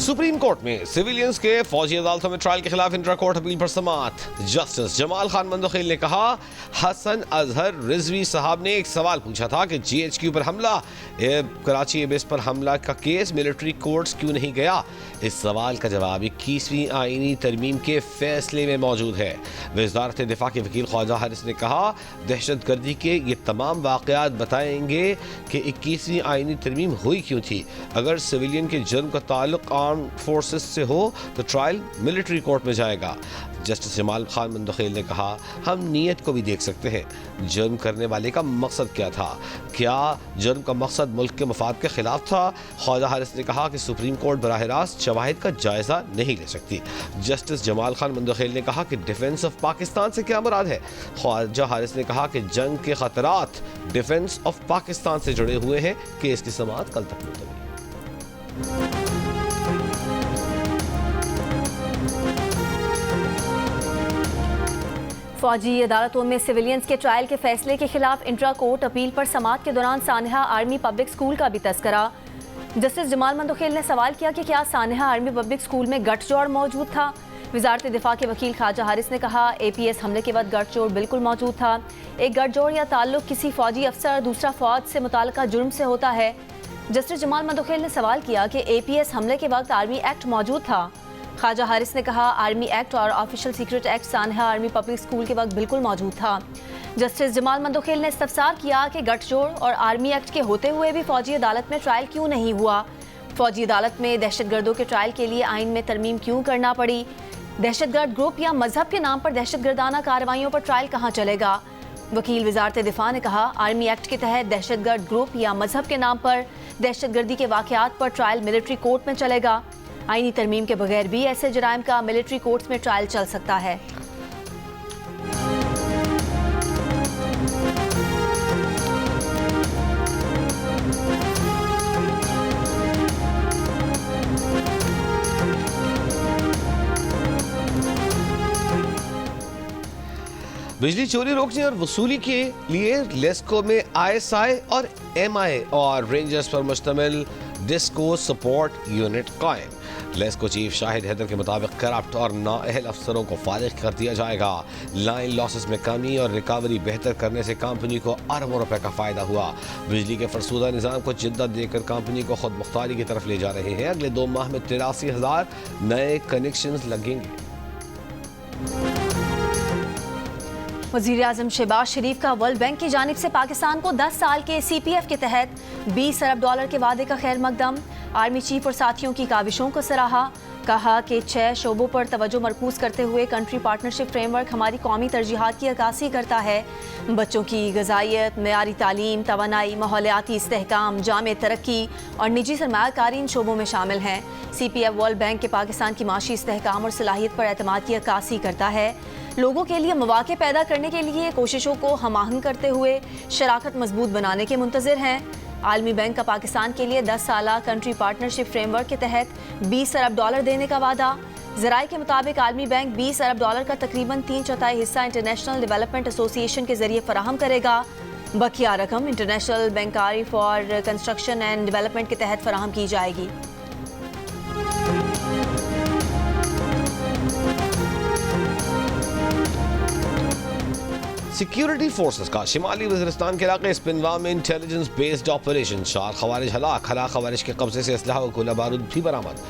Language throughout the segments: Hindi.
सुप्रीम कोर्ट में सिविलियंस के फौजी अदालतों में ट्रायल के खिलाफ इंट्रा कोर्ट अपील पर समाअत। जस्टिस जमाल खान मंदोखिल ने कहा, हसन अजहर रिजवी साहब ने एक सवाल पूछा था कि GHQ पर हमला, कराची एयरबेस पर हमला का केस मिलिट्री कोर्ट्स क्यों नहीं गया। इस सवाल का जवाब 21वीं आईनी तरमीम के फैसले में मौजूद है। वज़ारत दिफा के वकील ख्वाजा हारिस ने कहा, दहशत गर्दी के ये तमाम वाक़यात बताएंगे कि 21वीं आईनी तरमीम हुई क्यों थी। अगर सिविलियन के जुर्म का ताल्लुक आर्म फोर्सेस से हो तो ट्रायल मिलिट्री कोर्ट में जाएगा। जस्टिस जमाल खान मंदोखिल ने कहा, हम नीयत को भी देख सकते हैं। जुर्म करने वाले का मकसद क्या था? क्या जुर्म का मकसद मुल्क के मफाद के खिलाफ था? ख्वाजा हारिस ने कहा कि सुप्रीम कोर्ट बराह रास्त शवाहिद का जायजा नहीं ले सकती। जस्टिस जमाल खान मंदोखिल ने कहा कि डिफेंस ऑफ पाकिस्तान से क्या मुराद है। ख्वाजा हारिस ने कहा कि जंग के खतरात डिफेंस ऑफ पाकिस्तान से जुड़े हुए हैं। केस की समाअत कल तक मुलतवी। फौजी अदालतों में सिविलियंस के ट्रायल के फैसले के खिलाफ इंट्रा कोर्ट अपील पर समाअत के दौरान सानहा आर्मी पब्लिक स्कूल का भी तस्करा। जस्टिस जमाल मंदोखिल ने सवाल किया कि क्या सानहा आर्मी पब्लिक स्कूल में गठजोड़ मौजूद था। वज़ारत दिफा के वकील ख्वाजा हारिस ने कहा, APS हमले के वक्त गठजोड़ बिल्कुल मौजूद था। एक गठजोड़ या ताल्लुक किसी फौजी अफसर दूसरा फौज से मुताल्लिका जुर्म से होता है। जस्टिस जमाल मंदोखिल ने सवाल किया कि APS हमले के वक्त आर्मी एक्ट मौजूद था। ख्वाजा हारिस ने कहा, आर्मी एक्ट और ऑफिशियल सीक्रेट एक्ट सानहा आर्मी पब्लिक स्कूल के वक्त बिल्कुल मौजूद था। जस्टिस जमाल मंदोखिल ने इस्तफसार किया कि गठजोड़ और आर्मी एक्ट के होते हुए भी फौजी अदालत में ट्रायल क्यों नहीं हुआ। फौजी अदालत में दहशतगर्दों के ट्रायल के लिए आइन में तरमीम क्यों करना पड़ी। दहशतगर्द ग्रुप या मजहब के नाम पर दहशतगर्दाना कार्रवाइयों पर ट्रायल कहाँ चलेगा। वकील वज़ारत दिफा ने कहा, आर्मी एक्ट के तहत दहशतगर्द ग्रुप या मजहब के नाम पर दहशतगर्दी के वाक़यात पर ट्रायल मिलिट्री कोर्ट में चलेगा। आईनी तरमीम के बगैर भी ऐसे जराइम का मिलिट्री कोर्ट्स में ट्रायल चल सकता है। बिजली चोरी रोकने और वसूली के लिए लेस्को में ISI और MI और रेंजर्स पर मुश्तमिल डिस्को सपोर्ट यूनिट कायम। लेस्को चीफ शाहिद हैदर के मुताबिक करप्ट और नाअहल अफसरों को फारिग कर दिया जाएगा। लाइन लॉसेस में कमी और रिकवरी बेहतर करने से कंपनी को अरबों रुपए का फायदा हुआ। बिजली के फरसूदा निज़ाम को जिद्दत देकर कंपनी को खुद मुख्तारी की तरफ ले जा रहे हैं। अगले 2 माह में 83,000 नए कनेक्शंस लगेंगे। वज़ीर आज़म शहबाज शरीफ का वर्ल्ड बैंक की जानिब से पाकिस्तान को 10 साल के CPF के तहत $20 अरब के वादे का खैर मकदम। आर्मी चीफ और साथियों की काविशों को सराहा। कहा कि 6 शोबों पर तवज्जो मरकूज़ करते हुए कंट्री पार्टनरशिप फ्रेमवर्क हमारी कौमी तरजीहात की अक्कासी करता है। बच्चों की ग़िज़ाइयत, मेयारी तालीम, तवानाई, माहौलियाती इस्तेहकाम, जामे तरक्की और निजी सरमायाकारी इन शोबों में शामिल हैं। CPF वर्ल्ड बैंक के पाकिस्तान की माशी इस्तेहकाम और सलाहियत पर एतमाद की अक्कासी करता है। लोगों के लिए मौक़े पैदा करने के लिए कोशिशों को हम-आहंग करते हुए शराकत मजबूत बनाने के मुंतज़िर हैं। आलमी बैंक का पाकिस्तान के लिए 10 साला कंट्री पार्टनरशिप फ्रेमवर्क के तहत $20 अरब देने का वादा। ज़राए के मुताबिक आलमी बैंक $20 अरब का तकरीबन 3/4 हिस्सा इंटरनेशनल डेवलपमेंट एसोसिएशन के जरिए फराहम करेगा। बकिया रकम इंटरनेशनल बैंकारी फॉर कंस्ट्रक्शन एंड डेवलपमेंट के तहत फराहम की जाएगी। सिक्योरिटी फोर्सेस का शिमाली वज़ीरिस्तान के इलाके स्पिनवा में इंटेलिजेंस बेस्ड ऑपरेशन, 4 खवारिज हलाक, खवारिज के कब्जे से असलहा और गोला बारूद भी बरामद।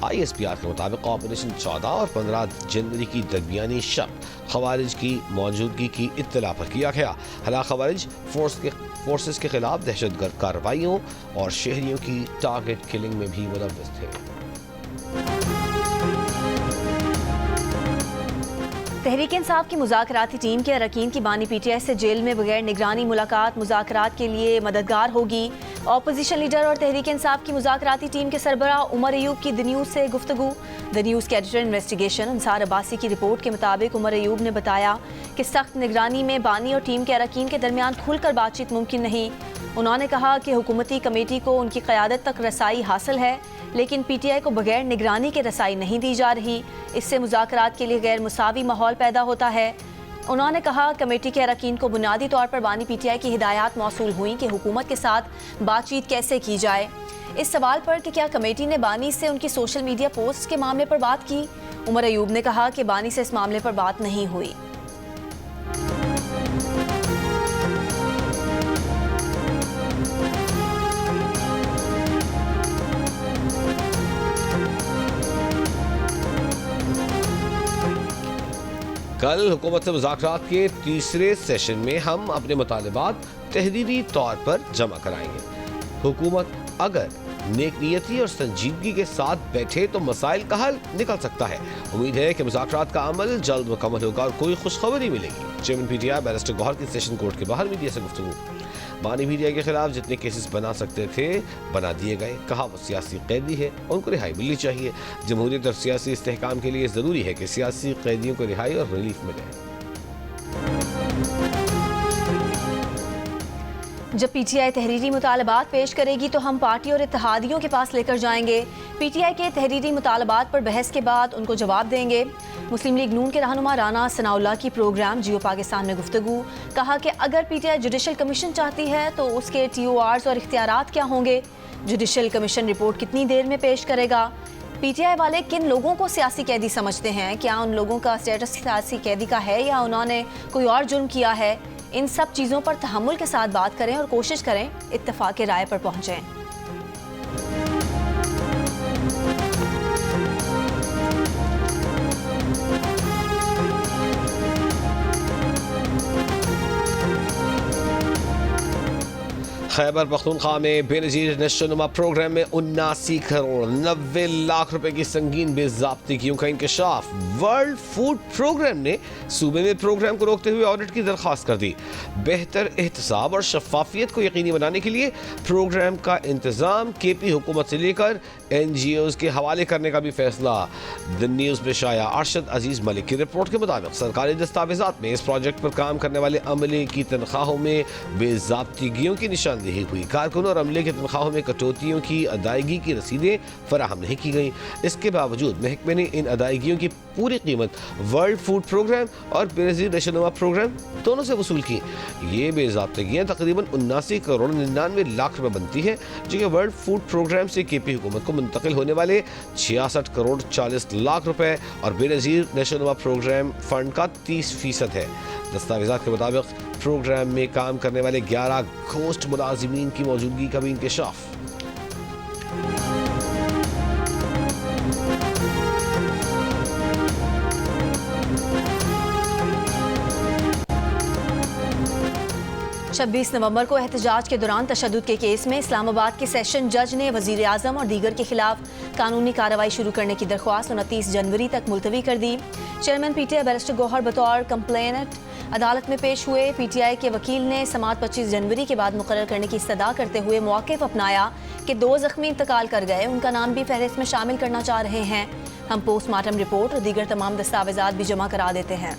ISPR के मुताबिक ऑपरेशन 14 और 15 जनवरी की दरमियानी शब खवारिज की मौजूदगी की इत्तला पर किया गया। हलाक खवारिज फोर्सेस के खिलाफ दहशतगर्द कार्रवाइयों और शहरियों की टारगेट किलिंग में भी मुलव्वस थे। तहरीक इंसाफ की मुज़ाकराती टीम के अरकान की बानी PTI से जेल में बगैर निगरानी मुलाकात मुज़ाकरात के लिए मददगार होगी। ऑपोजिशन लीडर और तहरीक इंसाफ की मुज़ाकराती टीम के सरबराह उमर अयूब की द न्यूज़ से गुफ्तगू। द न्यूज़ के एडिटर इन्वेस्टिगेशन अंसार अब्बासी की रिपोर्ट के मुताबिक उमर अयूब ने बताया कि सख्त निगरानी में बानी और टीम के अरकान के दरमियान खुलकर बातचीत मुमकिन नहीं। उन्होंने कहा कि हुकूमती कमेटी को उनकी क़यादत तक रसाई हासिल है, लेकिन PTI को बगैर निगरानी के रसाई नहीं दी जा रही। इससे मुज़ाकरात के लिए गैर मुसावी माहौल पैदा होता है। उन्होंने कहा कमेटी के अरकान को बुनियादी तौर पर बानी PTI की हिदायत मौसूल हुई कि हुकूमत के साथ बातचीत कैसे की जाए। इस सवाल पर कि क्या कमेटी ने बानी से उनकी सोशल मीडिया पोस्ट के मामले पर बात की, उमर अयूब ने कहा कि बानी से इस मामले पर बात नहीं हुई। कल हुकूमत से मुज़ाकरात के तीसरे सेशन में हम अपने मुतालिबात तहरीरी तौर पर जमा कराएंगे। हुकूमत अगर नेकनियती और संजीदगी के साथ बैठे तो मसाइल का हल निकल सकता है। उम्मीद है कि मुज़ाकरात का अमल जल्द मुकम्मल होगा और कोई खुशखबरी मिलेगी। चेयरमैन पीटीआई बैरिस्टर गौहर की सेशन कोर्ट के बाहर मीडिया से गुफ्तगू। बानी मीडिया के खिलाफ जितने केसेस बना सकते थे बना दिए गए। कहा वो सियासी कैदी है, उनको रिहाई मिलनी चाहिए। जमहूरियत और सियासी इस्तेहकाम के लिए ज़रूरी है कि सियासी कैदियों को रिहाई और रिलीफ मिले। जब पीटीआई तहरीरी मुतालबात पेश करेगी तो हम पार्टी और इत्तेहादियों के पास लेकर जाएंगे। पीटीआई के तहरीरी मुतालबात पर बहस के बाद उनको जवाब देंगे। मुस्लिम लीग नून के रहनुमा राना सनाउल्लाह की प्रोग्राम जियो पाकिस्तान में गुफ्तगू। कहा कि अगर पीटीआई जुडिशल कमीशन चाहती है तो उसके TORs और इख्तियारात क्या होंगे। जुडिशल कमीशन रिपोर्ट कितनी देर में पेश करेगा। पीटीआई वाले किन लोगों को सियासी कैदी समझते हैं? क्या उन लोगों का स्टेटस सियासी कैदी का है या उन्होंने कोई और जुर्म किया है? इन सब चीज़ों पर तहम्मुल के साथ बात करें और कोशिश करें इत्तफाक राय पर पहुंचें। खैबर पख्तूनख्वा में बेनज़ीर नशोनुमा प्रोग्राम में 79 करोड़ 90 लाख रुपए की संगीन बेज़ाब्तिगियों का इंकशाफ। वर्ल्ड फूड प्रोग्राम ने सूबे में प्रोग्राम को रोकते हुए ऑडिट की दरख्वास्त कर दी। बेहतर एहतसाब और शफाफियत को यकीनी बनाने के लिए प्रोग्राम का इंतजाम KP हुकूमत से लेकर NGOs के हवाले करने का भी फैसला। द न्यूज़ में शाया अरशद अजीज मलिक की रिपोर्ट के मुताबिक सरकारी दस्तावेजात में इस प्रोजेक्ट पर काम करने वाले अमले की तनख्वाहों में बेज़ाब्तिगियों की निशानदेही हुई। कारकुनों और अमले की तनख्वाहों में कटौतियों की अदायगी की रसीदें फराहम नहीं की गई। इसके बावजूद महकमे ने इन अदायगियों की पूरी कीमत वर्ल्ड फूड प्रोग्राम और बेनज़ीर नशोनुमा प्रोग्राम दोनों से वसूल की। ये बेज़ाब्तिगियाँ तकरीबन 79 करोड़ 99 लाख रुपए बनती है, जो कि वर्ल्ड फूड प्रोग्राम से KP हुकूमत को मुंतकिल होने वाले 66 करोड़ 40 लाख रुपए और बेनज़ीर नशोनुमा प्रोग्राम फंड का 30% है। दस्तावेजात के मुताबिक प्रोग्राम में काम करने वाले 11 घोस्ट मुलाजिमीन की मौजूदगी का भी इंकशाफ। छब्बीस नवंबर को एहतजाज के दौरान तशद्दुद के केस में इस्लामाबाद के सेशन जज ने वज़ीर आज़म और दीगर के खिलाफ कानूनी कार्रवाई शुरू करने की दरख्वास्त 29 जनवरी तक मुलतवी कर दी। चेयरमैन पीटीआई बैरिस्टर गौहर बतौर कंप्लेनेंट अदालत में पेश हुए। पीटीआई के वकील ने समाअत 25 जनवरी के बाद मुकर्रर करने की इस्तदा करते हुए मौक़िफ़ अपनाया कि 2 ज़ख्मी इंतकाल कर गए, उनका नाम भी फहरिस्त में शामिल करना चाह रहे हैं। हम पोस्टमार्टम रिपोर्ट और दीगर तमाम दस्तावेजात भी जमा करा देते हैं।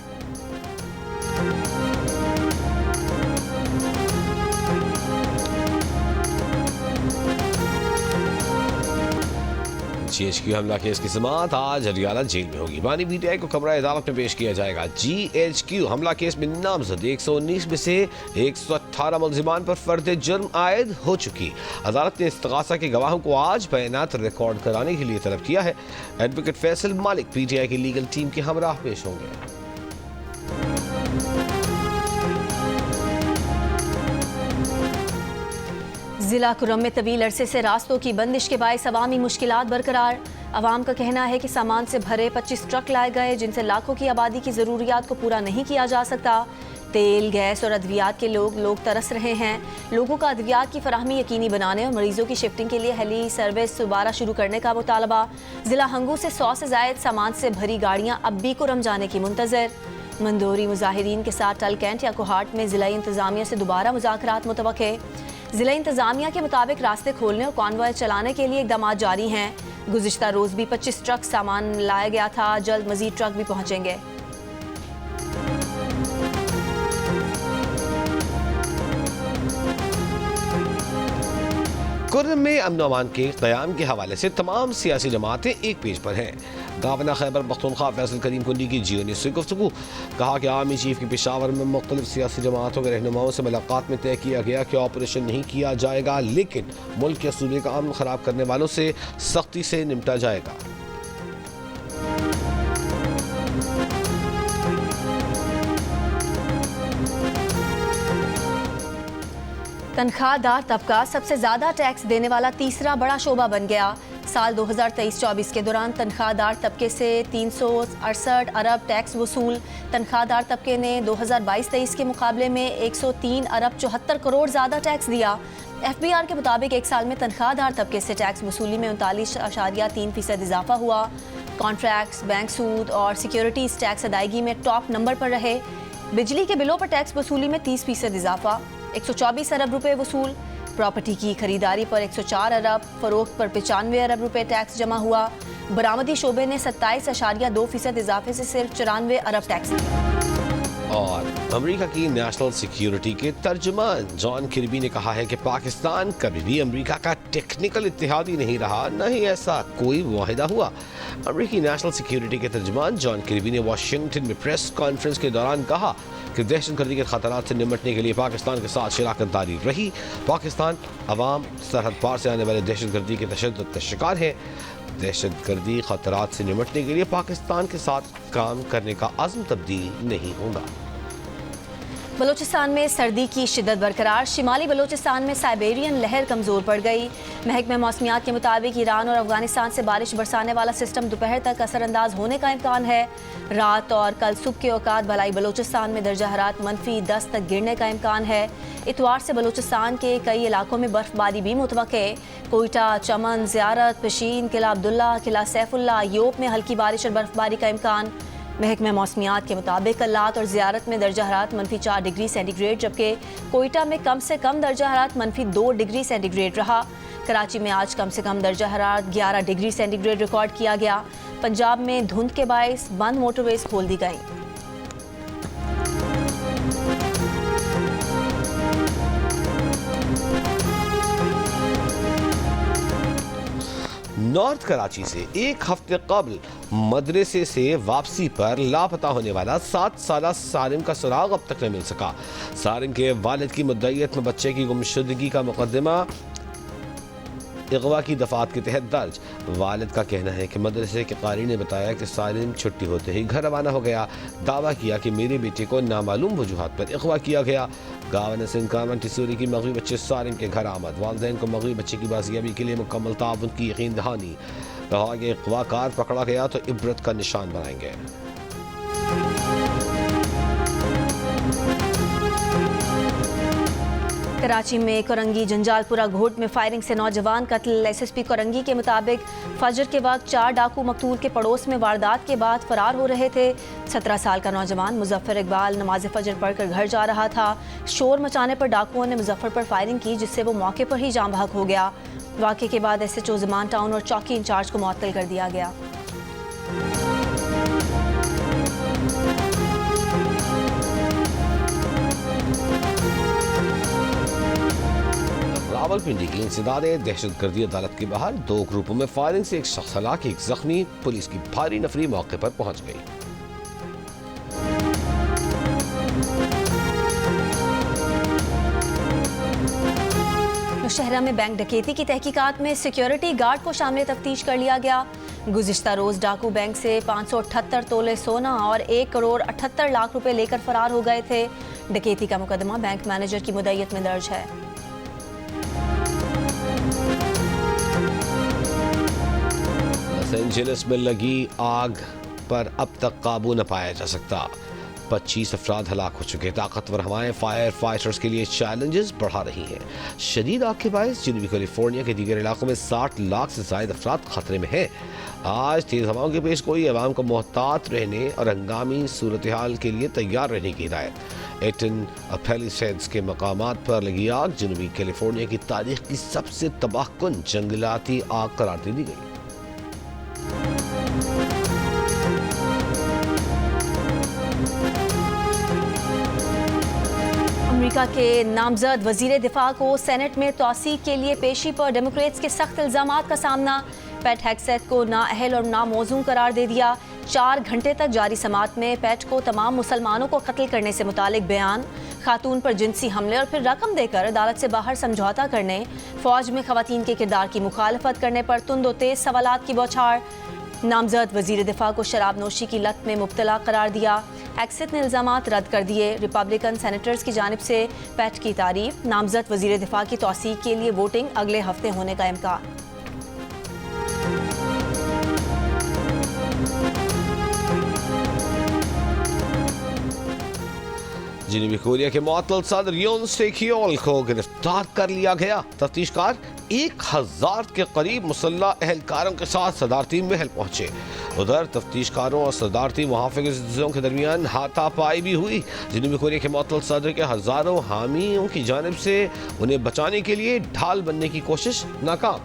GHQ हमला केस की समाअत आज हरियाणा जेल में होगी। बानी पीटीआई को कमरा अदालत में पेश किया जाएगा। GHQ हमला केस में नामजद 119 में से 118 मुल्जिमान पर फर्द जुर्म आयद हो चुकी। अदालत ने इस्तगासा के गवाहों को आज बयानात रिकॉर्ड कराने के लिए तलब किया है। एडवोकेट फैसल मालिक पीटीआई की लीगल टीम के हमराह पेश होंगे। जिला कुर्रम में तवील अरसे से रास्तों की बंदिश के बायस अवामी मुश्किलात बरकरार। अवाम का कहना है कि सामान से भरे 25 ट्रक लाए गए, जिनसे लाखों की आबादी की ज़रूरियात को पूरा नहीं किया जा सकता। तेल, गैस और अद्वियात के लोग तरस रहे हैं। लोगों का अद्वियात की फराहमी यकीनी बनाने और मरीजों की शिफ्टिंग के लिए हेली सर्विस दोबारा शुरू करने का मुतालबा। जिला हंगू से 100 से ज़ायद सामान से भरी गाड़ियाँ अब भी कुर्रम जाने की मुंतज़र। मंदोरी मुजाहिरीन के साथ टल कैंट या कोहाट में ज़िला इंतज़ामिया से दोबारा मुज़ाकरात मुतवक्के। ज़िला इंतज़ामिया के मुताबिक रास्ते खोलने और कॉन्वॉय चलाने के लिए इक़दाम जारी हैं। गुज़िश्ता रोज़ भी 25 ट्रक सामान लाया गया था, जल्द मज़ीद ट्रक भी पहुँचेंगे। कुर्रम में अमन अमान के क़याम के हवाले से तमाम सियासी जमातें एक पेज पर हैं। गवर्नर खैबर पख्तूनख्वा फैसल करीम कुंडी की जियो न्यूज़ से गुफ्तगू। कहा कि आर्मी चीफ की पेशावर में मुख्तलिफ सियासी जमातों के रहनुमाओं से मुलाकात में तय किया गया कि ऑपरेशन नहीं किया जाएगा, लेकिन मुल्क के सूबे का अमन ख़राब करने वालों से सख्ती से निपटा जाएगा। तनख्वाहदार तबका सबसे ज़्यादा टैक्स देने वाला तीसरा बड़ा शोबा बन गया। साल 2023-24 के दौरान तनख्वाहदार तबके से 368 अरब टैक्स वसूल। तनख्वाहदार तबके ने 2022-23 के मुकाबले में 103 अरब 74 करोड़ ज़्यादा टैक्स दिया। FBR के मुताबिक एक साल में तनख्वाहदार तबके से टैक्स वसूली में 39.3% इजाफा हुआ। कॉन्ट्रैक्ट्स, बैंक सूद और सिक्योरिटीज़ टैक्स अदायगी में टॉप नंबर पर रहे। बिजली के बिलों पर टैक्स वसूली में 30% इजाफा, 124 अरब रुपए वसूल। प्रॉपर्टी की खरीदारी पर 104 अरब, फरोख्त पर 95 अरब रुपए टैक्स जमा हुआ। बरामदी शोबे ने 27.2% इजाफे से सिर्फ 94 अरब टैक्स दिया। और अमेरिका की नेशनल सिक्योरिटी के तर्जुमान जॉन किर्बी ने कहा है कि पाकिस्तान कभी भी अमेरिका का टेक्निकल इत्तेहादी नहीं रहा, न ही ऐसा कोई मुआहिदा हुआ। अमेरिकी नेशनल सिक्योरिटी के तर्जुमान जॉन किर्बी ने वाशिंगटन में प्रेस कॉन्फ्रेंस के दौरान कहा कि दहशतगर्दी के खतरात से निपटने के लिए पाकिस्तान के साथ शराकत दारी रही। पाकिस्तान अवाम सरहद पार से आने वाले दहशतगर्दी के तशद्दुद का शिकार है। दहशतगर्दी खतरात से निपटने के लिए पाकिस्तान के साथ काम करने का अज़्म तब्दील नहीं होगा। बलूचिस्तान में सर्दी की शिद्दत बरकरार। शिमाली बलूचिस्तान में साइबेरियन लहर कमज़ोर पड़ गई। महकमे मौसमियात के मुताबिक ईरान और अफगानिस्तान से बारिश बरसाने वाला सिस्टम दोपहर तक असरअंदाज होने का इम्कान है। रात और कल सुबह के औकात भलाई बलूचिस्तान में दर्जा हरारत -10 तक गिरने का इम्कान है। इतवार से बलूचिस्तान के कई इलाकों में बर्फबारी भी मुतवक्के। कोयटा, चमन, ज़ियारत, पशीन, किला अब्दुल्ला, किला सैफुल्ला, योप में हल्की बारिश और बर्फबारी का इम्कान। महकमा मौसमियात के मुताबिक कल्लात और ज़ियारत में दर्जा हरारत -4 डिग्री सेंटीग्रेड, जबकि कोयटा में कम से कम दर्जा हरारत -2 डिग्री सेंटीग्रेड रहा। कराची में आज कम से कम दर्जा हरारत 11 डिग्री सेंटीग्रेड रिकॉर्ड किया गया। पंजाब में धुंध के बायस बंद मोटरवेज खोल दी गई। नॉर्थ कराची से एक हफ्ते कबल मदरसे से वापसी पर लापता होने वाला 7 साला सारिम का सुराग अब तक नहीं मिल सका। सारिम के वालिद की मुद्दईयत में बच्चे की गुमशुदगी का मुकदमा अगवा की दफात के तहत दर्ज। वालिद का कहना है कि मदरसे के कारी ने बताया कि सालिम छुट्टी होते ही घर रवाना हो गया। दावा किया कि मेरे बेटे को नामालूम वजूहात पर अगवा किया गया। गावन सिंह कामन टिसूरी की मगरी बच्चे सालिम के घर आमद। वालिदैन को मगरी बच्चे की बाजियाबी के लिए मुकम्मल ताउन की यकीन दहानी। कहा कि अगवाकार पकड़ा गया तो इबरत का निशान बनाएंगे। कराची में कोरंगी जंजालपुरा घोट में फायरिंग से नौजवान कत्ल। SSP कोरंगी के मुताबिक फजर के वक्त 4 डाकू मकतूल के पड़ोस में वारदात के बाद फरार हो रहे थे। 17 साल का नौजवान मुजफ्फर इकबाल नमाज फजर पढ़कर घर जा रहा था। शोर मचाने पर डाकुओं ने मुजफ्फर पर फायरिंग की, जिससे वो मौके पर ही जान बहक हो गया। वाक़े के बाद SHO ज़मान टाउन और चौकी इंचार्ज को मुअत्तल कर दिया गया। रावलपिंडी की इंसदाद दहशतगर्दी अदालत के बाहर 2 ग्रुपों में फायरिंग से एक शख्स हलाक, एक जख्मी। पुलिस की भारी नफरी मौके पर पहुंच गई। नौशहरा में बैंक डकैती की तहकीकात में सिक्योरिटी गार्ड को शामिल तफ्तीश कर लिया गया। गुज़िश्ता रोज डाकू बैंक से 578 तोले सोना और 1 करोड़ 78 लाख रुपए लेकर फरार हो गए थे। डकैती का मुकदमा बैंक मैनेजर की मुद्दईयत में दर्ज है। लॉस एंजेलिस में लगी आग पर अब तक काबू न पाया जा सकता। 25 अफराद हलाक हो चुके। ताकतवर हवाएं फायर फाइटर्स के लिए चैलेंजेस बढ़ा रही हैं। शदीद आग के बायस जनूबी कैलिफोर्निया के दीगर इलाकों में 60 लाख से ज्यादा अफराद खतरे में हैं। आज तेज हवाओं के पेश गोई अवाम को मोहतात रहने और हंगामी सूरत हाल के लिए तैयार रहने की हिदायत। एटन पैलिसेड्स के मकामात पर लगी आग जनूबी कैलिफोर्निया की तारीख की सबसे तबाहकुन जंगलाती आग करार दे दी गई। अमेरिका के नामजद वजीर दिफा को सेनेट में तौसीक के लिए पेशी पर डेमोक्रेट्स के सख्त इल्जामात का सामना। पेट हेग्सेथ को नाअहल और नामौजूद करार दे दिया। 4 घंटे तक जारी समात में पेट को तमाम मुसलमानों को कत्ल करने से मुतालिक बयान, खातून पर जिनसी हमले और फिर रकम देकर अदालत से बाहर समझौता करने, फौज में खवातीन के किरदार की मुखालफत करने पर तुंद और तेज सवालात की बौछार। नामजद वजीर दिफा को शराब नोशी की लत में मुब्तला करार दिया। हेग्सेथ ने इल्जामात रद्द कर दिए। रिपब्लिकन सेनेटर्स की जानिब से पेट की तारीफ। नामजद वजीर दिफा की तौसीक के लिए वोटिंग अगले हफ्ते होने का इम्कान। जनूबी कोरिया के मुअत्तल सदर यून सेक्योल को गिरफ्तार कर लिया गया। तफ्तीशकार 1000 के करीब मुसल्लह एहलकारों के साथ सदारती महल पहुंचे। उधर तफ्तीशकारों और सदारती मुहाफ़िज़ों के दरमियान हाथापाई भी हुई। जनूबी कोरिया के मुअत्तल सदर के हज़ारों हामियों की जानिब से उन्हें बचाने के लिए ढाल बनने की कोशिश नाकाम।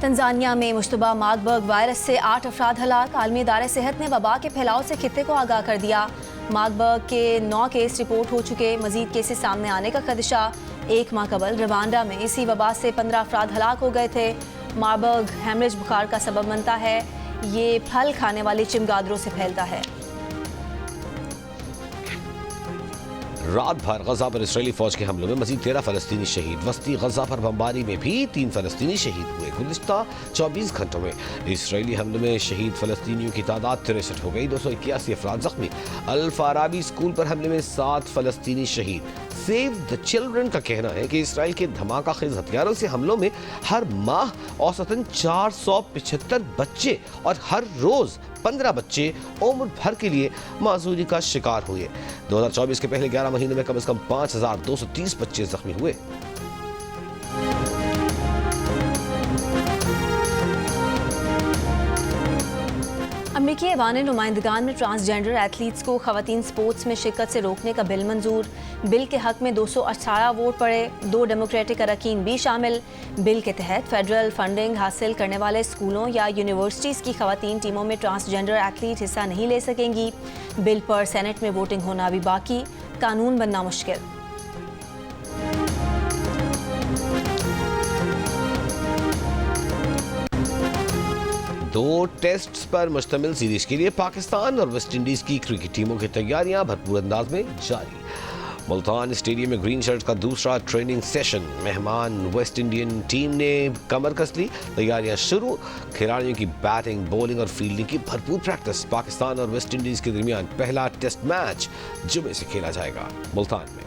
तंजानिया में मुश्तबा मार्बर्ग वायरस से 8 अफराद हलाक। आलमी इदारे सेहत ने वबा के फैलाव से खित्ते को आगाह कर दिया। मार्बर्ग के 9 केस रिपोर्ट हो चुके। मजीद केसेस सामने आने का खदशा। 1 माह कबल रवांडा में इसी वबा से 15 अफराद हलाक हो गए थे। मार्बर्ग हैमरेज बुखार का सबब बनता है। ये फल खाने वाली चमगादड़ों से फैलता है। रात भर गजा पर इसराइली फौज के हमलों में मजीद 13 फलस्तीनी शहीद। वस्ती गजा पर बमबारी में भी 3 फलस्तीनी शहीद हुए। गुज़िश्ता 24 घंटों में इसराइली हमलों में शहीद फलस्तीनियों की तादाद 63 हो गई। 281 अफराद जख्मी। अल फाराबी स्कूल पर हमले में 7 फलस्तीनी शहीद। सेव द चिल्ड्रन का कहना है कि इसराइल के धमाका खेज हथियारों से हमलों में हर माह औसतन 475 बच्चे और हर रोज 15 बच्चे उम्र भर के लिए माजूरी का शिकार हुए। 2024 के पहले 11 महीनों में कम से कम 5230 बच्चे जख्मी हुए। अमरीकी ऐवान नुमाइंदगान में ट्रांसजेंडर एथलीट्स को खवातीन स्पोर्ट्स में शिरकत से रोकने का बिल मंजूर। बिल के हक में 218 वोट पड़े। 2 डेमोक्रेटिक अरकान भी शामिल। बिल के तहत फेडरल फंडिंग हासिल करने वाले स्कूलों या यूनिवर्सिटीज़ की खवातीन टीमों में ट्रांसजेंडर एथलीट हिस्सा नहीं ले सकेंगी। बिल पर सेनेट में वोटिंग होना अभी बाकी। कानून बनना मुश्किल। दो टेस्ट्स पर मुश्तमिल सीरीज के लिए पाकिस्तान और वेस्ट इंडीज की क्रिकेट टीमों की तैयारियां भरपूर अंदाज में जारी। मुल्तान स्टेडियम में ग्रीन शर्ट का दूसरा ट्रेनिंग सेशन। मेहमान वेस्ट इंडियन टीम ने कमर कस ली। तैयारियां शुरू। खिलाड़ियों की बैटिंग, बॉलिंग और फील्डिंग की भरपूर प्रैक्टिस। पाकिस्तान और वेस्ट इंडीज के दरमियान पहला टेस्ट मैच जुमे से खेला जाएगा मुल्तान में।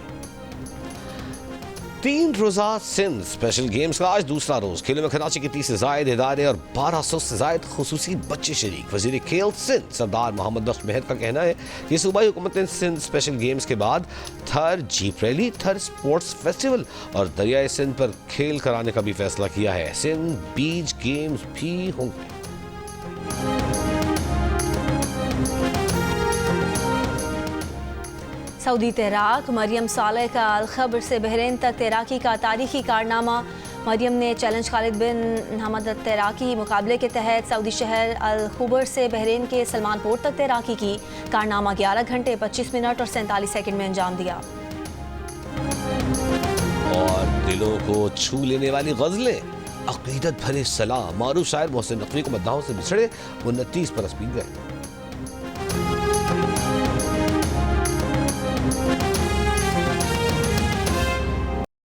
3 रोज़ा सिंध स्पेशल गेम्स का आज दूसरा रोज। खेलों में कराची के 30 से जायद इदारे और 1200 से जायद खुसूसी बच्चे शरीक। वजीर खेल सिंध सरदार मोहम्मद बख्श मेहर का कहना है कि सूबाई हुकूमत ने सिंध स्पेशल गेम्स के बाद थर जीप रैली, थर स्पोर्ट्स फेस्टिवल और दरियाए सिंध पर खेल कराने का भी फैसला किया है। सिंध बीच गेम्स भी होंगे। सऊदी तैराक मरियम सालेह का अल-खबर से बहरीन तक तैराकी का तारीखी कारनामा। मरियम ने चैलेंज खालिद बिन हमद तैराकी मुकाबले के तहत सऊदी शहर अल-खुबर से बहरीन के सलमान पोर्ट तक तैराकी की। कारनामा 11 घंटे 25 मिनट और 47 सेकंड में अंजाम दिया। और दिलों को छू लेने वाली गजलें, अकीदत भरे सलाम। मारूफ शायर मोहसिन नकवी को मद्दाहों से बिछड़े 29 बरस बीत गए।